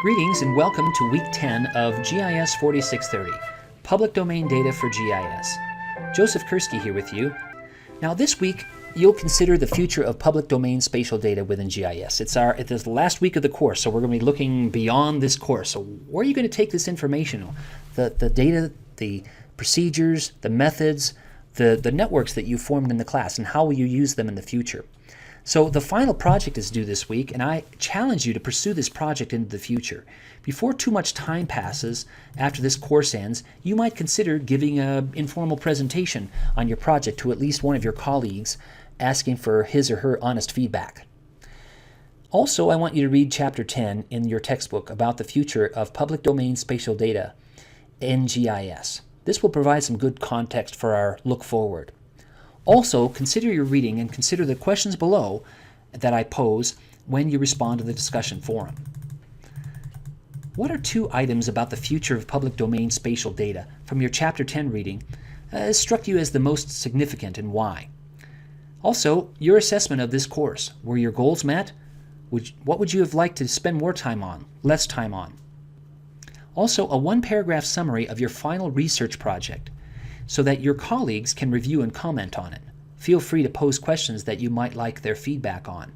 Greetings and welcome to Week 10 of GIS 4630, Public Domain Data for GIS. Joseph Kursky here with you. Now this week, you'll consider the future of public domain spatial data within GIS. It's the last week of the course, so we're going to be looking beyond this course. So where are you going to take this information? The data, the procedures, the methods, the networks that you formed in the class, and how will you use them in the future? So the final project is due this week, and I challenge you to pursue this project into the future. Before too much time passes after this course ends, you might consider giving an informal presentation on your project to at least one of your colleagues, asking for his or her honest feedback. Also, I want you to read Chapter 10 in your textbook about the future of public domain spatial data in GIS. This will provide some good context for our look forward. Also, consider your reading and consider the questions below that I pose when you respond to the discussion forum. What are two items about the future of public domain spatial data from your Chapter 10 reading struck you as the most significant and why? Also, your assessment of this course. Were your goals met? What would you have liked to spend more time on, less time on? Also, a one-paragraph summary of your final research project, so that your colleagues can review and comment on it. Feel free to pose questions that you might like their feedback on.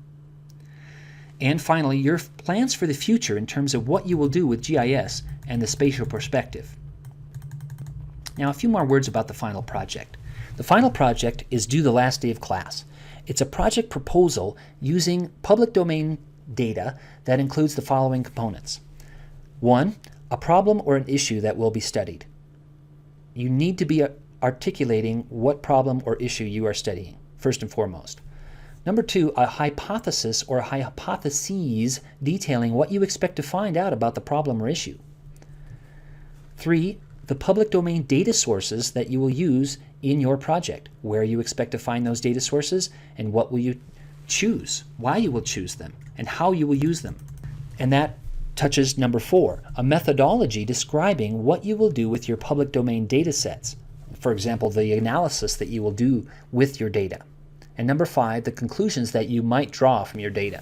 And finally, your plans for the future in terms of what you will do with GIS and the spatial perspective. Now, a few more words about the final project. The final project is due the last day of class. It's a project proposal using public domain data that includes the following components. 1, a problem or an issue that will be studied. You need to be articulating what problem or issue you are studying, first and foremost. Number 2, a hypothesis or hypotheses detailing what you expect to find out about the problem or issue. 3, the public domain data sources that you will use in your project, where you expect to find those data sources and what will you choose, why you will choose them, and how you will use them. And that touches number 4, a methodology describing what you will do with your public domain data sets. For example, the analysis that you will do with your data. And number 5, the conclusions that you might draw from your data.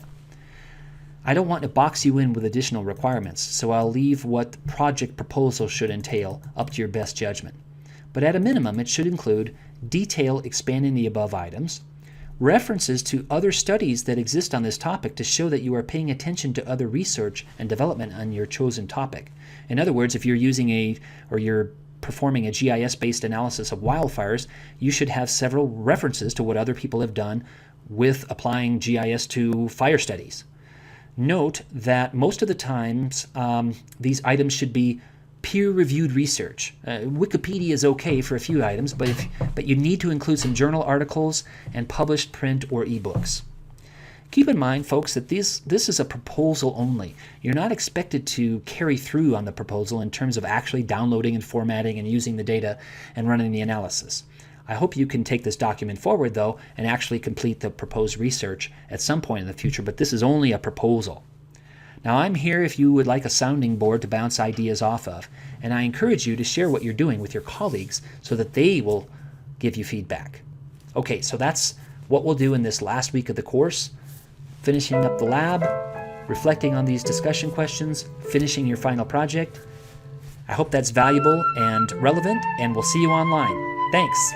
I don't want to box you in with additional requirements, so I'll leave what the project proposal should entail up to your best judgment. But at a minimum, it should include detail expanding the above items, references to other studies that exist on this topic to show that you are paying attention to other research and development on your chosen topic. In other words, if you're you're performing a GIS-based analysis of wildfires, you should have several references to what other people have done with applying GIS to fire studies. Note that most of the times these items should be peer-reviewed research. Wikipedia is okay for a few items, but you need to include some journal articles and published print or ebooks. Keep in mind, folks, that this is a proposal only. You're not expected to carry through on the proposal in terms of actually downloading and formatting and using the data and running the analysis. I hope you can take this document forward, though, and actually complete the proposed research at some point in the future, but this is only a proposal. Now, I'm here if you would like a sounding board to bounce ideas off of, and I encourage you to share what you're doing with your colleagues so that they will give you feedback. Okay, so that's what we'll do in this last week of the course. Finishing up the lab, reflecting on these discussion questions, finishing your final project. I hope that's valuable and relevant, and we'll see you online. Thanks.